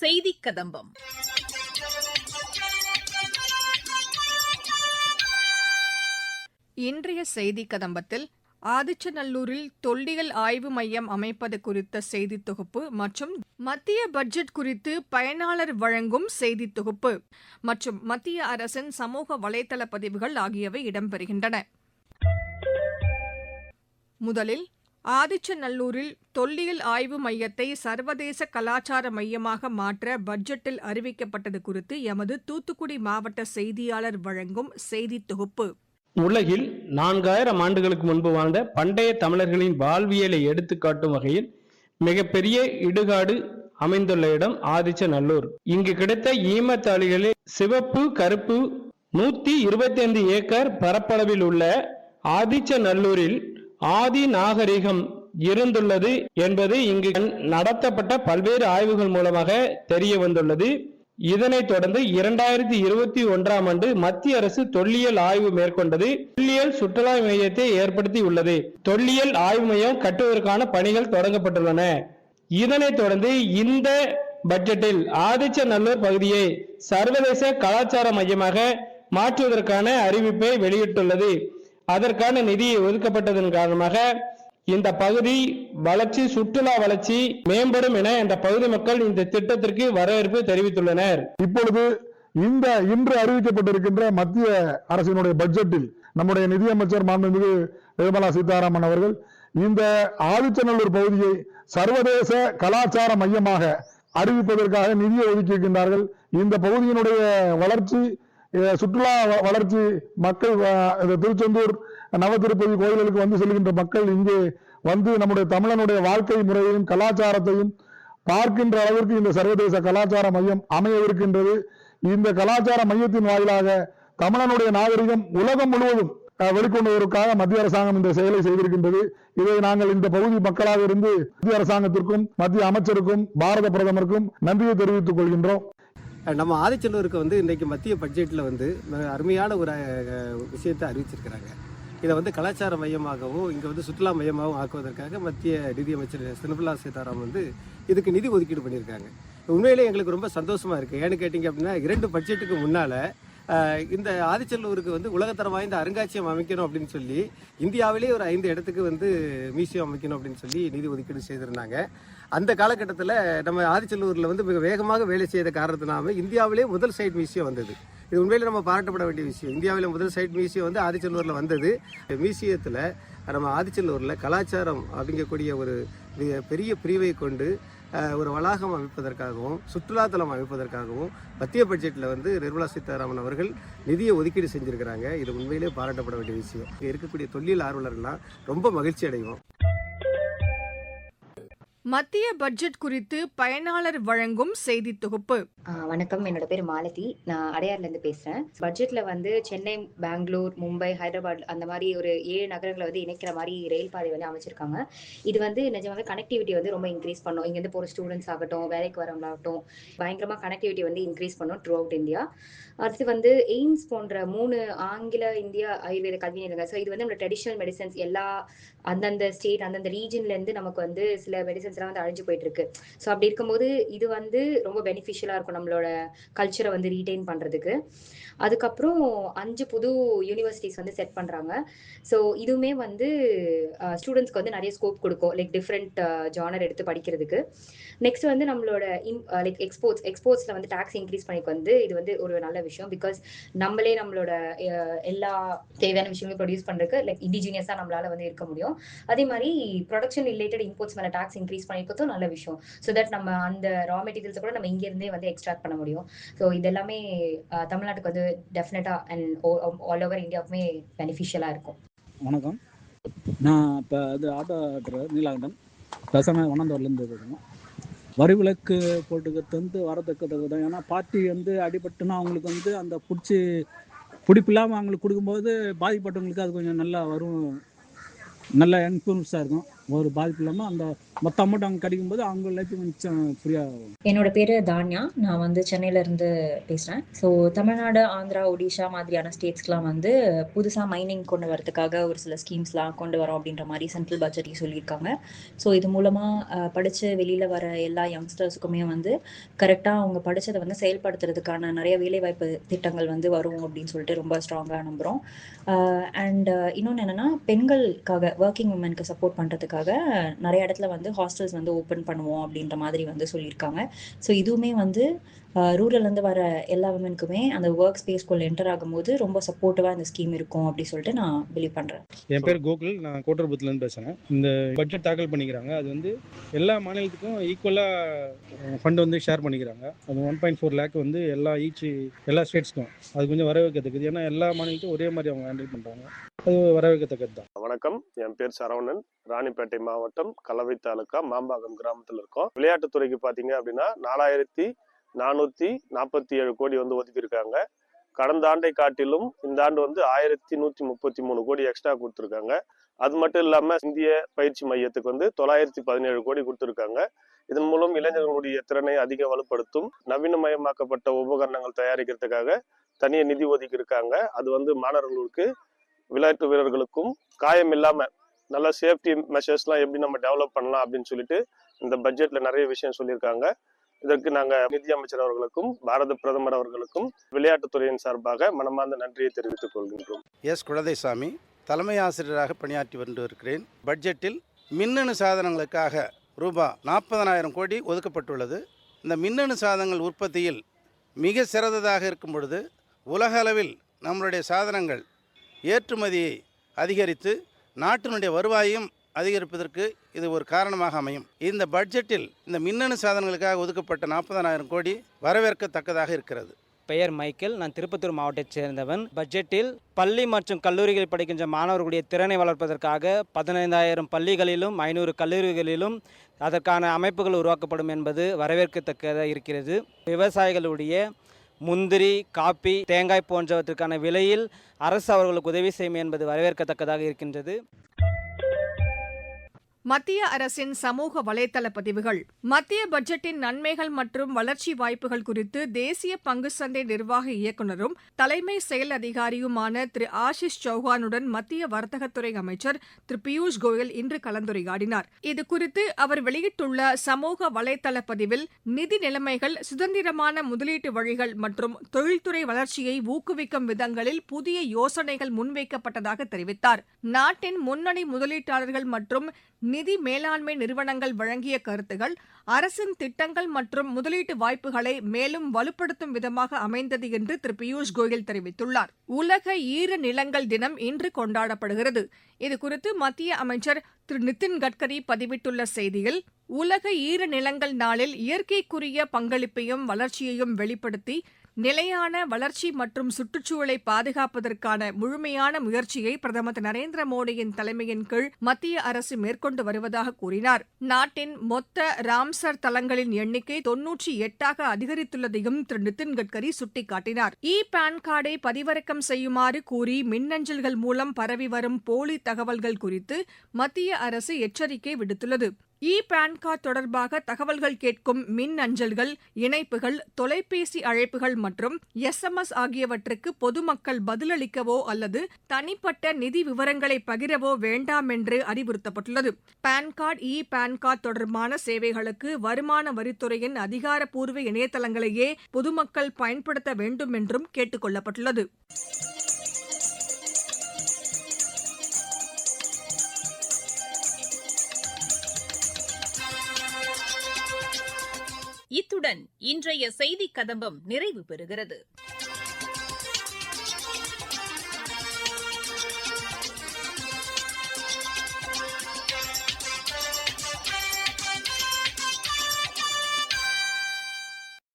செய்தி கதம்பம். இன்றைய செய்தி கதம்பத்தில் ஆதிச்சநல்லூரில் தொல்லியல் ஆய்வு மையம் அமைப்பது குறித்த செய்தி தொகுப்பு மற்றும் மத்திய பட்ஜெட் குறித்து பயனாளர் வழங்கும் செய்தி தொகுப்பு மற்றும் மத்திய அரசின் சமூக வலைதள பதிவுகள் ஆகியவை இடம்பெறுகின்றன. முதலில் ஆதிச்சநல்லூரில் தொல்லியல் ஆய்வு மையத்தை சர்வதேச கலாச்சார மையமாக மாற்ற பட்ஜெட்டில் அறிவிக்கப்பட்டது குறித்து எமது தூத்துக்குடி மாவட்ட செய்தியாளர் வழங்கும் செய்தி தொகுப்பு. உலகில் 4000 ஆண்டுகளுக்கு முன்பு வாழ்ந்த பண்டைய தமிழர்களின் வாழ்வியலை எடுத்துக்காட்டும் வகையில் மிகப்பெரிய இடுகாடு அமைந்துள்ள இடம் ஆதிச்சநல்லூர். இங்கு கிடைத்த ஈமத்தாளிகளில் சிவப்பு, கருப்பு 125 ஏக்கர் பரப்பளவில் உள்ள ஆதிச்சநல்லூரில் ஆதி நாகரிகம் இருந்துள்ளது என்பது இங்கு நடத்தப்பட்ட பல்வேறு ஆய்வுகள் மூலமாக தெரிய வந்துள்ளது. இதனைத் தொடர்ந்து 2021ஆம் ஆண்டு மத்திய அரசு தொல்லியல் ஆய்வு மேற்கொண்டது. தொல்லியல் சுற்றுலா மையத்தை ஏற்படுத்தி உள்ளது. தொல்லியல் ஆய்வு மையம் கட்டுவதற்கான பணிகள் தொடங்கப்பட்டுள்ளன. இதனைத் தொடர்ந்து இந்த பட்ஜெட்டில் ஆதிச்சநல்லூர் பகுதியை சர்வதேச கலாச்சார மையமாக மாற்றுவதற்கான அறிவிப்பை வெளியிட்டுள்ளது. அதற்கான நிதி ஒதுக்கப்பட்டதன் காரணமாக இந்த பகுதி வளர்ச்சி, சுற்றுலா வளர்ச்சி மேம்படும் என இந்த பகுதி மக்கள் இந்த திட்டத்திற்கு வரவேற்பு தெரிவித்துள்ளனர். இப்பொழுது இன்று அறிவிக்கப்பட்டிருக்கின்ற மத்திய அரசினுடைய பட்ஜெட்டில் நம்முடைய நிதியமைச்சர் மாண்புமிகு நிர்மலா சீதாராமன் அவர்கள் இந்த ஆதிச்சநல்லூர் பகுதியை சர்வதேச கலாச்சார மையமாக அறிவிப்பதற்காக நிதியை ஒதுக்கியிருக்கின்றார்கள். இந்த பகுதியினுடைய வளர்ச்சி, சுற்றுலா வளர்ச்சி, மக்கள் திருச்செந்தூர் நவதிருப்பதி கோயில்களுக்கு வந்து செல்கின்ற மக்கள் இங்கே வந்து நம்முடைய தமிழனுடைய வாழ்க்கை முறையையும் கலாச்சாரத்தையும் பார்க்கின்ற அளவிற்கு இந்த சர்வதேச கலாச்சார மையம் அமையவிருக்கின்றது. இந்த கலாச்சார மையத்தின் வாயிலாக தமிழனுடைய நாகரிகம் உலகம் முழுவதும் வெளிக்கொண்டுவதற்காக மத்திய அரசாங்கம் இந்த செயலை செய்திருக்கின்றது. இதை நாங்கள் இந்த பகுதி மக்களாக இருந்து மத்திய அரசாங்கத்திற்கும் மத்திய அமைச்சருக்கும் பாரத பிரதமருக்கும் நன்றியை தெரிவித்துக் கொள்கின்றோம். நம்ம ஆதிச்சநல்லூருக்கு இன்றைக்கு மத்திய பட்ஜெட்டில் அருமையான ஒரு விஷயத்தை அறிவிச்சிருக்கிறாங்க. இதை கலாச்சார மையமாகவும் இங்கே சுற்றுலா மையமாகவும் ஆக்குவதற்காக மத்திய நிதியமைச்சர் நிர்மலா சீதாராமன் இதுக்கு நிதி ஒதுக்கீடு பண்ணியிருக்காங்க. உண்மையிலே எங்களுக்கு ரொம்ப சந்தோஷமாக இருக்குது. ஏன்னு கேட்டிங்க அப்படின்னா 2 பட்ஜெட்டுக்கு முன்னால் இந்த ஆதிச்சநல்லூருக்கு உலகத்தரம் வாய்ந்த அருங்காட்சியகம் அமைக்கணும் அப்படின்னு சொல்லி இந்தியாவிலே ஒரு 5 இடத்துக்கு மியூசியம் அமைக்கணும் அப்படின்னு சொல்லி நிதி ஒதுக்கீடு செய்திருந்தாங்க. அந்த காலகட்டத்தில் நம்ம ஆதிச்சநல்லூரில் மிக வேகமாக வேலை செய்த காரணத்தினால இந்தியாவிலே முதல் சைட் மியூசியம் வந்தது. இது உண்மையிலே நம்ம பாராட்டப்பட வேண்டிய விஷயம். இந்தியாவில் முதல் சைட் மியூசியம் ஆதிச்சநல்லூரில் வந்தது. மியூசியத்தில் நம்ம ஆதிச்சநல்லூரில் கலாச்சாரம் அப்படிங்கக்கூடிய ஒரு பெரிய பிரிவை கொண்டு ஒரு வளாகம் அமைப்பதற்காகவும் சுற்றுலாத்தலம் அமைப்பதற்காகவும் மத்திய பட்ஜெட்டில் நிர்மலா சீதாராமன் அவர்கள் நிதியை ஒதுக்கீடு செஞ்சுருக்கிறாங்க. இது உண்மையிலே பாராட்டப்பட வேண்டிய விஷயம். இங்கே இருக்கக்கூடிய தொல்லியல் ஆர்வலர்கள்லாம் ரொம்ப மகிழ்ச்சி அடைவோம். மத்திய பட்ஜெட் குறித்து பயனாளர் வழங்கும் செய்தி தொகுப்பு. வணக்கம், என்னோட பேர் மாலதி. நான் அடையார்ல இருந்து பேசுறேன். பட்ஜெட்ல சென்னை, பெங்களூர், மும்பை, ஹைதராபாத் அந்த மாதிரி ஒரு 7 நகரங்களை இணைக்கிற மாதிரி ரயில் பாதை அமைச்சிருக்காங்க. இது நிஜமாவே கனெக்டிவிட்டி ரொம்ப இன்க்ரீஸ் பண்ணும். இங்க இருந்து போற ஸ்டூடெண்ட்ஸ் ஆகட்டும், வேலைக்கு வரவங்களாகட்டும், பயங்கரமா கனெக்டிவிட்டி இன்க்ரீஸ் பண்ணும் த்ரூ அவுட் இந்தியா. அடுத்து எய்ம்ஸ் போன்ற 3 ஆங்கில இந்திய ஆயுர்வேத கல்வி நிலையங்கள். ஸோ இது நம்ம ட்ரெடிஷ்னல் மெடிசன்ஸ் எல்லா அந்தந்த ஸ்டேட் அந்தந்த ரீஜன்ல இருந்து நமக்கு சில மெடிசன்ஸ் எல்லாம் அழிஞ்சு போயிட்டு இருக்கு. ஸோ அப்படி இருக்கும்போது இது ரொம்ப பெனிஃபிஷியலா இருக்கும் நம்மளோட கல்ச்சரை ரீடைன் பண்றதுக்கு. அதுக்கப்புறம் 5 புது யூனிவர்சிட்டிஸ் செட் பண்றாங்க. ஸோ இதுவுமே ஸ்டூடெண்ட்ஸ்க்கு நிறைய ஸ்கோப் கொடுக்கும், லைக் டிஃப்ரெண்ட் ஜானர் எடுத்து படிக்கிறதுக்கு. நெக்ஸ்ட் நம்மளோட லைக் எக்ஸ்போர்ட்ஸ்ல டாக்ஸ் இன்க்ரீஸ் பண்ணிக்கு இது ஒரு நல்ல விஷயம். பிகாஸ் நம்மளே நம்மளோட எல்லா தேவையான விஷயங்களும் ப்ரொடியூஸ் பண்றதுக்கு லைக் இண்டிஜினியஸா நம்மளால இருக்க முடியும். அதே மாதிரி ப்ரொடக்ஷன் ரிலேட்டட் இம்போர்ட்ஸ் மேல டாக்ஸ் இன்க்ரீஸ் பண்ணிக்கிறதும் நல்ல விஷயம். ஸோ தட் நம்ம அந்த ரா மெட்டீரியல்ஸ் கூட நம்ம இங்க இருந்தே எக்ஸ்ட்ராக்ட் பண்ண முடியும். ஸோ இது எல்லாமே தமிழ்நாட்டுக்கு டெஃபினட்டா அண்ட் ஆல் ஓவர் இந்தியாவுக்குமே பெனிஃபிஷியலா இருக்கும். வணக்கம், நான் இப்போ ஆட்டோ டிரைவர் நீலாகண்டன் பேசாம வனந்தூர்லேருந்து இருக்கேன். வரி விலக்கு போட்டுக்கிறது வரத்தக்கது தான். ஏன்னா பார்ட்டி அடிபட்டுன்னா அவங்களுக்கு அந்த பிடிப்பு இல்லாமல் அவங்களுக்கு கொடுக்கும்போது பாதிப்பட்டவங்களுக்கு அது கொஞ்சம் நல்லா வரும், நல்ல இன்ஃப்ளூன்ஸாக இருக்கும். ஒரு பாதிப்பு இல்லாமல் அந்த மொத்த அமௌண்ட் அவங்க கிடைக்கும்போது அவங்க லைஃப் கொஞ்சம் ஃப்ரீயாக. என்னோட பேர் தான்யா. நான் வந்து சென்னையிலேருந்து பேசுகிறேன். ஸோ தமிழ்நாடு, ஆந்திரா, ஒடிஷா மாதிரியான ஸ்டேட்ஸ்க்கெலாம் வந்து புதுசாக மைனிங் கொண்டு வரதுக்காக ஒரு சில ஸ்கீம்ஸ்லாம் கொண்டு வரோம் அப்படின்ற மாதிரி சென்ட்ரல் பட்ஜெட்டையும் சொல்லியிருக்காங்க. ஸோ இது மூலமாக படித்து வெளியில் வர எல்லா யங்ஸ்டர்ஸுக்குமே வந்து கரெக்டாக அவங்க படித்ததை வந்து செயல்படுத்துறதுக்கான நிறைய வேலைவாய்ப்பு திட்டங்கள் வந்து வரும் அப்படின்னு சொல்லிட்டு ரொம்ப ஸ்ட்ராங்காக நம்புகிறோம். அண்ட் இன்னொன்று என்னென்னா, பெண்களுக்காக ஒர்க்கிங் உமனுக்கு சப்போர்ட் பண்ணுறதுக்காக நிறைய இடத்துல வந்து ஹாஸ்டல்ஸ் வந்து ஓப்பன் பண்ணுவோம் அப்படின்ற மாதிரி வந்து சொல்லியிருக்காங்க. ஸோ இதுவுமே வந்து ரூரல்லேருந்து வர எல்லா விமனுக்குமே அந்த ஒர்க் ஸ்பேஸ்க்குள்ளே என்டர் ஆகும்போது ரொம்ப சப்போர்ட்டிவாக இந்த ஸ்கீம் இருக்கும் அப்படி சொல்லிட்டு நான் பிலீவ் பண்ணுறேன். என் பேர் கோகுல், நான் கோட்டர்புரத்துலேருந்து பேசுகிறேன். இந்த பட்ஜெட் தாக்கல் பண்ணிக்கிறாங்க. அது வந்து எல்லா மாநிலத்துக்கும் ஈக்குவலாக ஃபண்ட் வந்து ஷேர் பண்ணிக்கிறாங்க. அது 1.4 lakh வந்து எல்லா ஸ்டேட்ஸ்க்கும் அது கொஞ்சம் வரவேற்கத்தக்கது. ஏன்னா எல்லா மாநிலத்தையும் ஒரே மாதிரி அவங்க ஹேண்டில் பண்ணுறாங்க. அது வரவேற்கத்தக்கது தான். வணக்கம், என் பேர் சரவணன். ராணிப்பேட்டை மாவட்டம் கலவை தாலுக்கா மாம்பாக்கம் கிராமத்தில் இருக்கோம். விளையாட்டுத்துறைக்கு பார்த்தீங்க அப்படின்னா 4447 கோடி வந்து ஒதுக்கியிருக்காங்க. கடந்த ஆண்டை காட்டிலும் இந்த ஆண்டு வந்து 1133 கோடி எக்ஸ்ட்ரா கொடுத்துருக்காங்க. அது மட்டும் இல்லாம இந்திய பயிற்சி மையத்துக்கு வந்து 917 கோடி கொடுத்துருக்காங்க. இதன் மூலம் இளைஞர்களுடைய திறனை அதிக வலுப்படுத்தும் நவீனமயமாக்கப்பட்ட உபகரணங்கள் தயாரிக்கிறதுக்காக தனியாக நிதி ஒதுக்கி இருக்காங்க. அது வந்து மாணவர்களுக்கு, விளையாட்டு வீரர்களுக்கும் காயம் இல்லாம நல்ல சேஃப்டி மெஷர்ஸ்லாம் எப்படி நம்ம டெவலப் பண்ணலாம் அப்படின்னு சொல்லிட்டு இந்த பட்ஜெட்ல நிறைய விஷயம் சொல்லியிருக்காங்க. இதற்கு நாங்கள் நிதியமைச்சர் அவர்களுக்கும் பாரத பிரதமர் அவர்களுக்கும் விளையாட்டுத்துறையின் சார்பாக மனமார்ந்த நன்றியை தெரிவித்துக் கொள்கின்றோம். எஸ். குழந்தைசாமி, தலைமை ஆசிரியராக பணியாற்றி வந்து இருக்கிறேன். பட்ஜெட்டில் மின்னணு சாதனங்களுக்காக ரூபாய் 40,000 கோடி ஒதுக்கப்பட்டுள்ளது. இந்த மின்னணு சாதனங்கள் உற்பத்தியில் மிக சிறந்ததாக இருக்கும் பொழுது உலக அளவில் நம்மளுடைய சாதனங்கள் ஏற்றுமதியை அதிகரித்து நாட்டினுடைய வருவாயையும் அதிகரிப்பதற்கு இது ஒரு காரணமாக அமையும். இந்த பட்ஜெட்டில் இந்த மின்னணு சாதனங்களுக்காக ஒதுக்கப்பட்ட 40,000 கோடி வரவேற்கத்தக்கதாக இருக்கிறது. பெயர் மைக்கேல், நான் திருப்பத்தூர் மாவட்டத்தைச் சேர்ந்தவன். பட்ஜெட்டில் பள்ளி மற்றும் கல்லூரிகளில் படிக்கின்ற மாணவர்களுடைய திறனை வளர்ப்பதற்காக 15,000 பள்ளிகளிலும் 500 கல்லூரிகளிலும் அதற்கான அமைப்புகள் உருவாக்கப்படும் என்பது வரவேற்கத்தக்கதாக இருக்கிறது. விவசாயிகளுடைய முந்திரி, காப்பி, தேங்காய் போன்றவற்றுக்கான விலையில் அரசு அவர்களுக்கு உதவி செய்யும் என்பது வரவேற்கத்தக்கதாக இருக்கின்றது. மத்திய அரசின் சமூக வலைதள பதிவுகள். மத்திய பட்ஜெட்டின் நன்மைகள் மற்றும் வளர்ச்சி வாய்ப்புகள் குறித்து தேசிய பங்கு சந்தை நிர்வாக இயக்குநரும் தலைமை செயல் அதிகாரியுமான திரு ஆஷிஷ் சௌஹானுடன் மத்திய வர்த்தகத்துறை அமைச்சர் திரு பியூஷ் கோயல் இன்று கலந்துரையாடினார். இதுகுறித்து அவர் வெளியிட்டுள்ள சமூக வலைதள பதிவில் நிதி நிலைமைகள், சுதந்திரமான முதலீட்டு வழிகள் மற்றும் தொழில்துறை வளர்ச்சியை ஊக்குவிக்கும் விதங்களில் புதிய யோசனைகள் முன்வைக்கப்பட்டதாக தெரிவித்தார். நாட்டின் முன்னணி முதலீட்டாளர்கள் மற்றும் நிதி மேலாண்மை நிறுவனங்கள் வழங்கிய கருத்துகள் அரசின் திட்டங்கள் மற்றும் முதலீட்டு வாய்ப்புகளை மேலும் வலுப்படுத்தும் விதமாக அமைந்தது என்று திரு பியூஷ் கோயல் தெரிவித்துள்ளார். உலக ஈர நிலங்கள் தினம் இன்று கொண்டாடப்படுகிறது. இதுகுறித்து மத்திய அமைச்சர் திரு நிதின் கட்கரி பதிவிட்டுள்ள செய்தியில், உலக ஈர நிலங்கள் நாளில் இயற்கைக்குரிய பங்களிப்பையும் வளர்ச்சியையும் வெளிப்படுத்தி நிலையான வளர்ச்சி மற்றும் சுற்றுச்சூழலை பாதுகாப்பதற்கான முழுமையான முயற்சியை பிரதமர் திரு நரேந்திர மோடியின் தலைமையின் கீழ் மத்திய அரசு மேற்கொண்டு வருவதாக கூறினார். நாட்டின் மொத்த ராம்சர் தலங்களின் எண்ணிக்கை 98ஆக அதிகரித்துள்ளதையும் திரு நிதின் கட்கரி சுட்டிக்காட்டினார். பான் கார்டை பதிவிறக்கம் செய்யுமாறு கூறி மின்னஞ்சல்கள் மூலம் பரவி வரும் போலி தகவல்கள் குறித்து மத்திய அரசு எச்சரிக்கை விடுத்துள்ளது. பான் கார்டு தொடர்பாக தகவல்கள் கேட்கும் மின் அஞ்சல்கள், இணைப்புகள், தொலைபேசி அழைப்புகள் மற்றும் SMS ஆகியவற்றுக்கு பொதுமக்கள் பதிலளிக்கவோ அல்லது தனிப்பட்ட நிதி விவரங்களை பகிரவோ வேண்டாம் என்று அறிவுறுத்தப்பட்டுள்ளது. பான் கார்டு தொடர்பான சேவைகளுக்கு வருமான வரித்துறையின் அதிகாரப்பூர்வ இணையதளங்களையே பொதுமக்கள் பயன்படுத்த வேண்டும் என்றும் கேட்டுக் கொள்ளப்பட்டுள்ளது. இத்துடன் இன்றைய செய்திக் கதம்பம் நிறைவு பெறுகிறது.